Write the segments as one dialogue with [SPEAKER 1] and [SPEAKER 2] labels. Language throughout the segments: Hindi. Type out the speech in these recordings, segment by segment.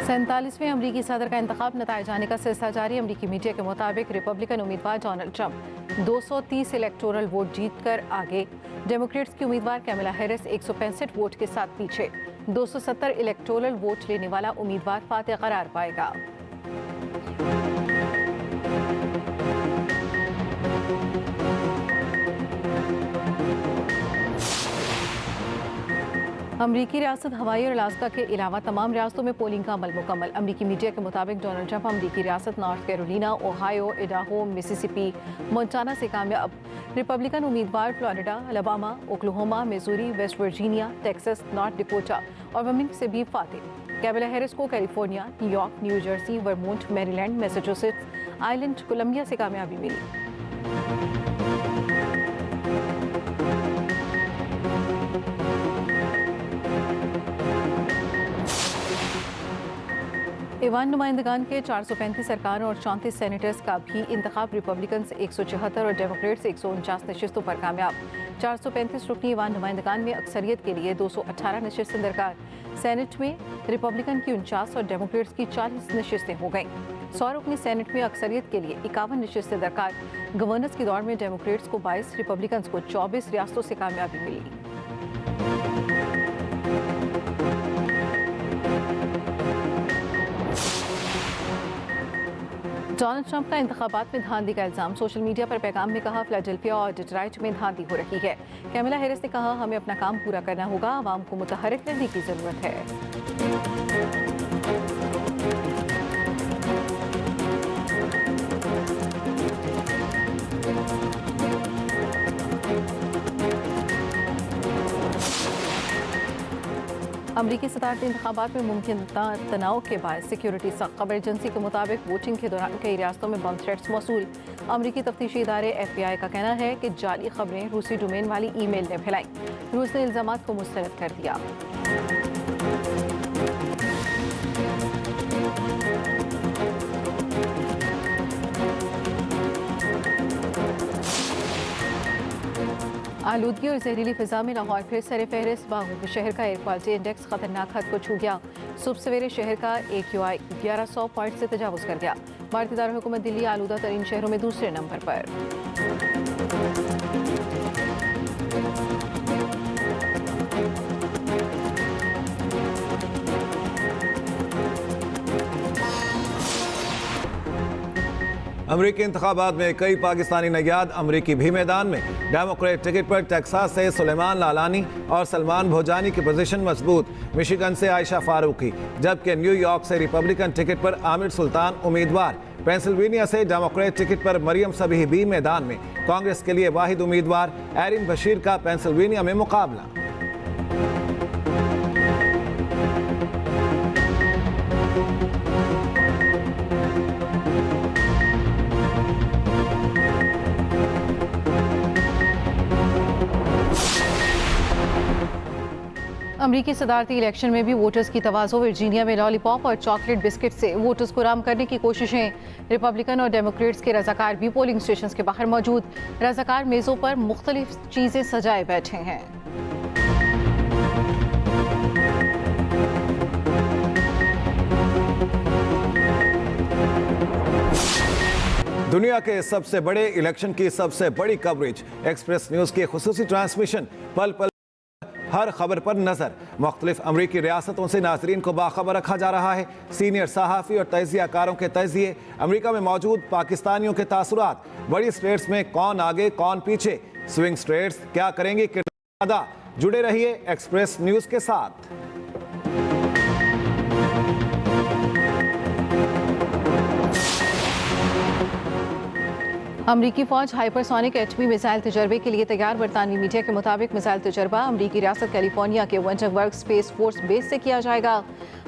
[SPEAKER 1] 47वें अमरीकी सदर का इंतखाब नतायज आने का सिलसिला जारी। अमरीकी मीडिया के मुताबिक रिपब्लिकन उम्मीदवार डोनाल्ड ट्रंप 230 इलेक्टोरल वोट जीतकर आगे, डेमोक्रेट्स की उम्मीदवार कैमला हैरिस 165 वोट के साथ पीछे। 270 इलेक्टोरल वोट लेने वाला उम्मीदवार फातेह करार पाएगा। अमरीकी रियासत हवाई और अलास्का के अलावा तमाम रियासतों में पोलिंग का अमल मुकम्मल। अमरीकी मीडिया के मुताबिक डोनाल्ड ट्रंप अमरीकी रियासत North Carolina, Ohio, Idaho, Mississippi, Montana से कामयाब। रिपब्लिकन उम्मीदवार Florida, Alabama, Oklahoma, Missouri, West Virginia, Texas, North Dakota और वर्मिंग से भी फातेह। कैमला हैरिस को California, New York, New Jersey, Vermont, Maryland, Massachusetts, Island, Columbia से कामयाबी मिली। ईवान नुमाइंदगान के 435 सरकारों और 34 सेनेटर्स का भी इंतखाब रिपब्लिकन 174 और डेमोक्रेट्स 149 नशिस्तों पर कामयाब। 435 रुकनी ईवान नुमाइंदगान में अक्सरियत के लिए 218 नशिस्तें दरकार। सेनेट में रिपब्लिकन की 49 और डेमोक्रेट्स की 40 नशिस्तें हो गईं। 100 रुकनी सेनेट में अक्सरियत के लिए 51 नशिस्तें दरकार। गवर्नर्स की दौड़ में डेमोक्रेट्स को 22, रिपब्लिकन को 24 रियासतों से कामयाबी मिली। डोनाल्ड ट्रंप का इंतखाबात में धांधली का इल्जाम। सोशल मीडिया पर पैगाम में कहा, फिलाडेल्फिया और डेट्रॉइट में धांधली हो रही है। कैमला हैरिस ने कहा, हमें अपना काम पूरा करना होगा, आवाम को मुतहर्रिक रहने की जरूरत है। अमरीकी सदारती इंतखाबात में मुमकिन तनाव के बाद सिक्योरिटी सख्त। खबर एजेंसी के मुताबिक वोटिंग के दौरान कई रियासतों में बम थ्रेट्स मौसूल। अमरीकी तफ्तीशी इदारे FBI का कहना है कि जाली खबरें रूसी डोमेन वाली ईमेल ने फैलाई। रूस ने इल्जामात को मुस्तरद कर दिया। आलूदगी और जहरीली फिजा में लाहौर फिर सर फहरिस्त। बागों शहर का एयर क्वालिटी इंडेक्स खतरनाक हद को छू गया। सुबह सवेरे शहर का AQI 1100 पॉइंट से तजावुज कर गया। भारतीय दारुल-हुकूमत दिल्ली आलूदा तरीन शहरों में दूसरे नंबर पर।
[SPEAKER 2] अमरीकी इंतखाबात में कई पाकिस्तानी नयाद अमरीकी भी मैदान में। डेमोक्रेट टिकट पर टेक्सास से सुलेमान लालानी और सलमान भोजानी की पोजीशन मजबूत। मिशिगन से आयशा फारूकी, जबकि न्यूयॉर्क से रिपब्लिकन टिकट पर आमिर सुल्तान उम्मीदवार। पेंसिल्वेनिया से डेमोक्रेट टिकट पर मरियम सबीही भी मैदान में। कांग्रेस के लिए वाहिद उम्मीदवार एरिन बशीर का पेंसिल्वेनिया में मुकाबला।
[SPEAKER 1] अमरीकी सदारती इलेक्शन में भी वोटर्स की तवाज़ो। वर्जीनिया में लॉलीपॉप और चॉकलेट बिस्किट से वोटर्स को राम करने की कोशिशें। रिपब्लिकन और डेमोक्रेट्स के रजाकार भी पोलिंग स्टेशन के बाहर मौजूद। रजाकार मेज़ों पर मुख्तलिफ चीज़ें सजाए बैठे हैं।
[SPEAKER 2] दुनिया के सबसे बड़े इलेक्शन की सबसे बड़ी कवरेज, एक्सप्रेस न्यूज की खुसूसी ट्रांसमिशन। पल पल हर खबर पर नजर। मुख्तलिफ अमरीकी रियासतों से नाजरीन को बाखबर रखा जा रहा है। सीनियर सहाफ़ी और तजियाकारों के तजिए, अमरीका में मौजूद पाकिस्तानियों के तासुरात, बड़ी स्टेट्स में कौन आगे कौन पीछे, स्विंग स्टेट्स क्या करेंगे किरदार अदा। जुड़े रहिए एक्सप्रेस न्यूज के साथ।
[SPEAKER 1] अमरीकी फौज हाइपरसोनिक एटमी मिसाइल तजर्बे के लिए तैयार। बरतानवी मीडिया के मुताबिक मिसाइल तजर्बा अमरीकी रियासत कैलिफोर्निया के वंटरबर्ग स्पेस फोर्स बेस से किया जाएगा।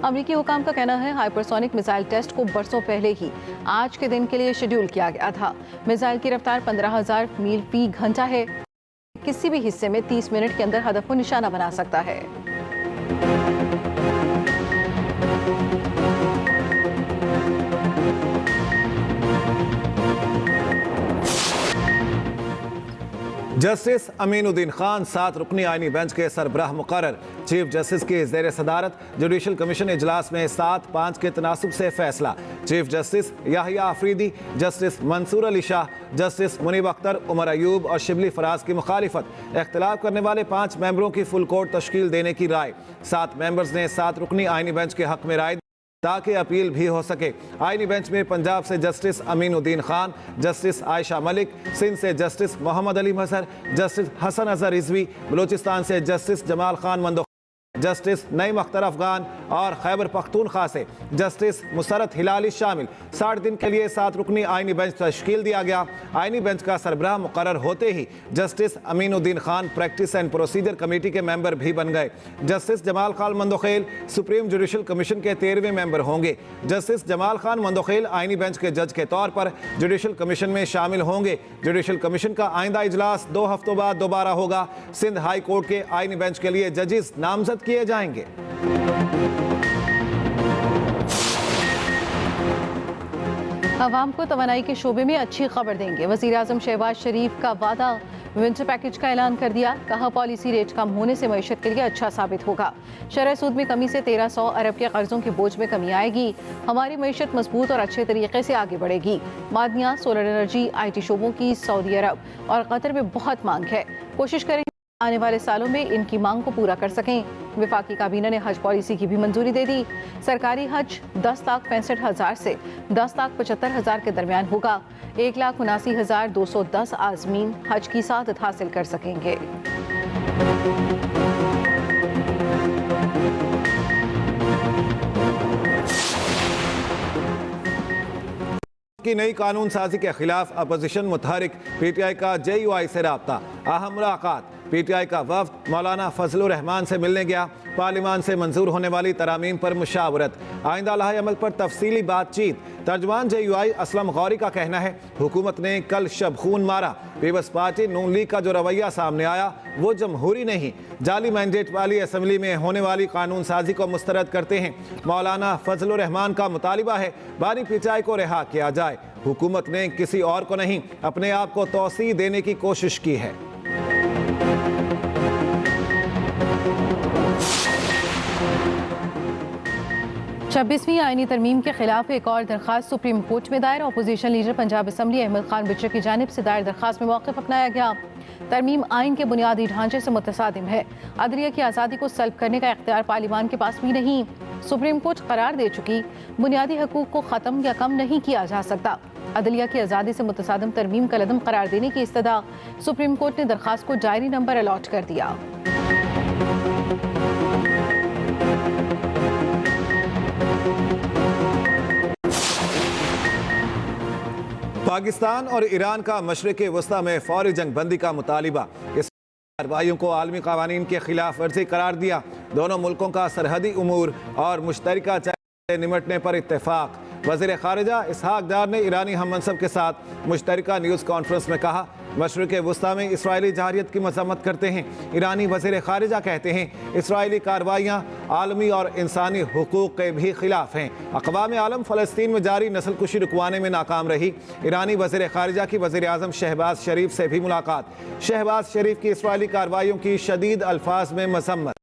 [SPEAKER 1] अमरीकी हुकाम का कहना है, हाइपरसोनिक मिसाइल टेस्ट को बरसों पहले ही आज के दिन के लिए शेड्यूल किया गया था। मिसाइल की रफ्तार 15,000 मील फी घंटा है। किसी भी हिस्से में 30 मिनट के अंदर हदफ को निशाना बना सकता है।
[SPEAKER 2] जस्टिस अमीनुद्दीन खान 7 रुकनी आईनी बेंच के सरबराह मुकर्रर। चीफ जस्टिस की जेर सदारत जुडिशल कमीशन इजलास में 7-5 के तनासुब से फैसला। Chief justice Yahya Afridi, justice Mansoor Ali Shah, justice Munib Akhtar, Umar Ayub और शिबली फराज की मुखालिफत। इख्तिलाफ करने वाले 5 मेंबरों की फुल कोर्ट तश्कील देने की राय। 7 मेंबर्स ने 7 रुकनी आईनी बेंच के हक में राय ताकि अपील भी हो सके। आईनी बेंच में पंजाब से जस्टिस अमीनुद्दीन खान, जस्टिस आयशा मलिक, सिंध से जस्टिस मोहम्मद अली मजहर, जस्टिस हसन अजहर रिजवी, बलूचिस्तान से जस्टिस जमाल खान मंदो, जस्टिस नईम अख्तर अफगान और खैबर पख्तूनख्वा से जस्टिस मुसरत हिलाली शामिल। 60 दिन के लिए 7 रुकनी आईनी बेंच तश्कील दिया गया। आईनी बेंच का सरबराह मुकर्रर होते ही justice Aminuddin Khan practice and procedure committee के मेंबर भी बन गए। Justice Jamal Khan Mandokhel supreme judicial commission के 13वें मेंबर होंगे। जस्टिस जमाल खान मंदोखेल आईनी बेंच के जज के तौर पर जुडिशल कमीशन में शामिल होंगे। जुडिशल कमीशन का आइंदा इजलास 2 हफ्तों बाद दोबारा होगा। सिंध हाई कोर्ट के आईनी बेंच के लिए जजेस नामजद किए जाएंगे।
[SPEAKER 1] अवाम को तवानाई के शोबे में अच्छी खबर देंगे। वज़ीर आज़म शहबाज शरीफ का वादा, विंटर पैकेज का ऐलान कर दिया। कहा पॉलिसी रेट कम होने से मईशत के लिए अच्छा साबित होगा। शरह सूद में कमी से 1300 अरब के कर्जों के बोझ में कमी आएगी। हमारी मईशत मजबूत और अच्छे तरीके से आगे बढ़ेगी। मादनियात, सोलर एनर्जी, IT शोबों की सऊदी अरब और कतर में बहुत मांग है। कोशिश करेंगे आने वाले सालों में इनकी मांग को पूरा कर सकें। विफाकी काबीना ने हज पॉलिसी की भी मंजूरी दे दी। सरकारी हज 10,65,000 से 10,75,000 के दरमियान होगा। 1,79,210 आज़मीन हज की सआदत हासिल कर सकेंगे।
[SPEAKER 2] की नई कानून साजी के खिलाफ अपोजिशन मुतहरिक। PTI का JUI से राब्ता। अहम मुलाकात। PTI का वफ्द मौलाना फजलुर रहमान से मिलने गया। पार्लिमान से मंजूर होने वाली तरामीम पर मुशावरत। आइंदा लाहे अमल पर तफसीली बातचीत। तर्जुमान JUI असलम गौरी का कहना है हुकूमत ने कल शबखून मारा। पीपल्स पार्टी नून लीग का जो रवैया सामने आया वो जमहूरी नहीं, जाली मैंडेट वाली असम्बली में होने वाली कानून साजी को मुस्तरद करते हैं। मौलाना फजलुर रहमान का मुतालिबा है बानी PTI को रिहा किया जाए। हुकूमत ने किसी और को नहीं अपने आप को तौसीह देने की कोशिश की है।
[SPEAKER 1] छब्बीसवीं आईनी तरमीम के खिलाफ एक और दरखास्त सुप्रीम कोर्ट में दायर। Opposition leader Punjab assembly Ahmad Khan Bhachar की जानिब से दायर दरखास्त में मौक़िफ़ अपनाया गया। तरमीम आइन के बुनियादी ढांचे से मुतसादिम है। अदलिया की आज़ादी को सल्ब करने का इख्तियार पार्लिमान के पास भी नहीं। सुप्रीम कोर्ट करार दे चुकी बुनियादी हकूक़ को ख़त्म या कम नहीं किया जा सकता। अदलिया की आज़ादी से मुतसादिम तरमीम का लदम करार देने की इस्तदा सुप्रीम कोर्ट ने दरखास्त को डायरी नंबर अलॉट कर दिया।
[SPEAKER 2] पाकिस्तान और ईरान का मशरिक़ वस्ता में फौरी जंग बंदी का मुतालिबा। इस कार्रवाइयों को आलमी क़वानीन के खिलाफ वर्जी करार दिया। दोनों मुल्कों का सरहदी उमूर और मुश्तरका चैलेंज से निमटने पर इत्तेफाक। वज़ीर ख़ारिजा इसहाक डार ने ईरानी हम मनसब के साथ मुश्तरका न्यूज़ कॉन्फ्रेंस में कहा मशरिक़ वस्ता में इसराइली जहारियत की मज़म्मत करते हैं। ईरानी वज़ीर ख़ारिजा कहते हैं इसराइली कार्रवाइयाँ आलमी और इंसानी हुकूक़ के भी खिलाफ हैं। अक़वाम आलम फ़लस्तीन में जारी नस्लकुशी रुकवाने में नाकाम रही। ईरानी वज़ीर ख़ारिजा की वज़ीर आज़म शहबाज शरीफ से भी मुलाकात। शहबाज शरीफ की इसराइली कार्रवाइयों की शदीद अल्फाज में मज़म्मत।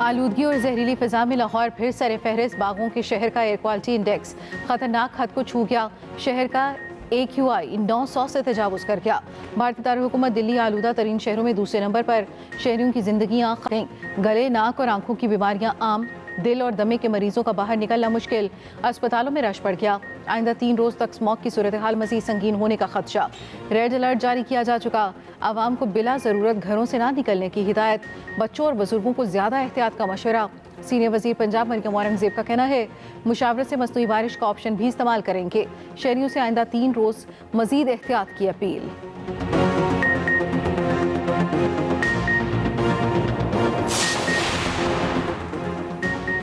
[SPEAKER 1] आलूदगी और जहरीली फिजा में लाहौर फिर सर फहरिस्त। बागों के शहर का एयर क्वालिटी इंडेक्स खतरनाक हद को छू गया। शहर का AQI 900 से तजावुज़ कर गया। भारतीय दारुल-हुकूमत दिल्ली आलूदा तरीन शहरों में दूसरे नंबर पर। शहरियों की जिंदगियाँ गले, नाक और आंखों की बीमारियाँ आम। दिल और दमे के मरीजों का बाहर निकलना मुश्किल। अस्पतालों में रश बढ़ गया। आइंदा 3 रोज़ तक स्मॉग की सूरत हाल मज़ीद संगीन होने का खदशा। रेड अलर्ट जारी किया जा चुका। आवाम को बिला ज़रूरत घरों से ना निकलने की हिदायत। बच्चों और बुजुर्गों को ज़्यादा एहतियात का मशवरा। सीनियर वज़ीर पंजाब मरियम औरंगज़ेब का कहना है मुशावरत से मसनूई बारिश का ऑप्शन भी इस्तेमाल करेंगे। शहरियों से आइंदा 3 रोज़ मज़ीद एहतियात की अपील।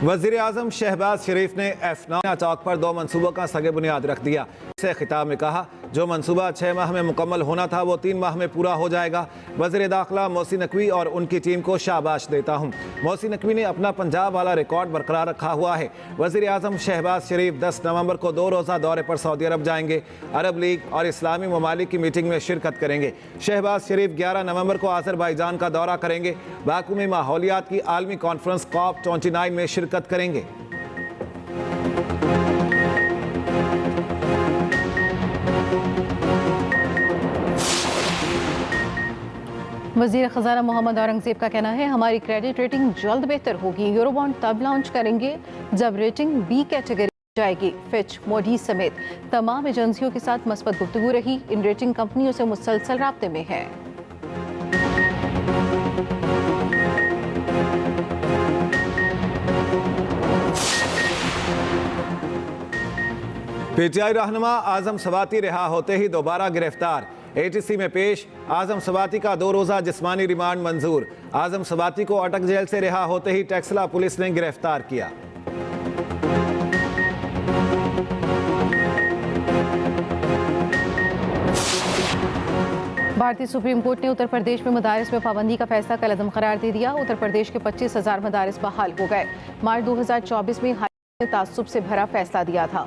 [SPEAKER 2] वज़ीर आज़म शहबाज शरीफ ने F9 चौक पर 2 मनसूबों का सगे बुनियाद रख दिया। से खिताब में कहा जो मंसूबा 6 माह में मुकम्मल होना था वो 3 माह में पूरा हो जाएगा। वज़ीर दाखिला मोहसिन नकवी और उनकी टीम को शाबाश देता हूँ। मोहसिन नकवी ने अपना पंजाब वाला रिकॉर्ड बरकरार रखा हुआ है। वज़ीर आज़म शहबाज शरीफ 10 नवंबर को 2 रोज़ा दौरे पर सऊदी अरब जाएंगे। अरब लीग और इस्लामी ममालिक की मीटिंग में शिरकत करेंगे। शहबाज शरीफ 11 नवंबर को आज़रबाईजान का दौरा करेंगे। बाकू में माहौलियात की आलमी कॉन्फ्रेंस COP29 में शिरकत करेंगे।
[SPEAKER 1] वज़ीर ख़ज़ाना मोहम्मद औरंगज़ेब का कहना है, हमारी क्रेडिट रेटिंग जल्द बेहतर होगी। यूरोबॉन्ड तब लॉन्च करेंगे जब रेटिंग बी कैटेगरी जाएगी। फिच, मोडी समेत तमाम एजेंसियों के साथ मस्बत गुफ्तगू रही। इन रेटिंग कंपनियों से मुसलसल राब्ते में है।
[SPEAKER 2] PTI रहनुमा आजम सवाती रिहा होते ही दोबारा गिरफ्तार। ATC में पेश। आजम सवाती का 2 रोज़ा जिस्मानी रिमांड मंजूर। आजम सवाती को अटक जेल से रिहा होते ही टेक्सला पुलिस ने गिरफ्तार किया।
[SPEAKER 1] भारतीय सुप्रीम कोर्ट ने उत्तर प्रदेश में मदारिस में पाबंदी का फैसला कलअदम करार दे दिया। उत्तर प्रदेश के 25,000 मदारिस बहाल हो गए। मार्च 2024 में हाई कोर्ट ने तासुब से भरा फैसला दिया था।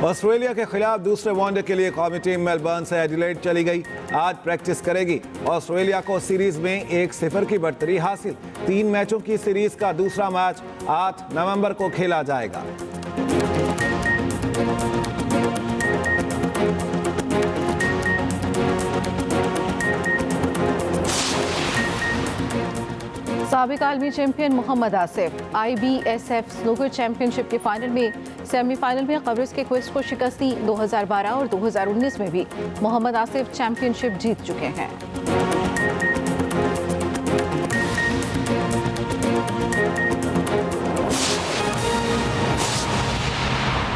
[SPEAKER 2] ऑस्ट्रेलिया के खिलाफ दूसरे वनडे के लिए कौमी टीम मेलबर्न से एडिलेड चली गई। आज प्रैक्टिस करेगी। ऑस्ट्रेलिया को सीरीज में 1-0 की बढ़तरी हासिल। 3 मैचों की सीरीज का दूसरा मैच 8 नवंबर को खेला जाएगा।
[SPEAKER 1] साबिक आलमी champion Mohammad Asif IBSF snooker championship के फाइनल में सेमीफाइनल में कब्रिस के क्विस्ट को शिकस्त दी। 2012 और 2019 में भी मोहम्मद आसिफ चैंपियनशिप जीत चुके हैं।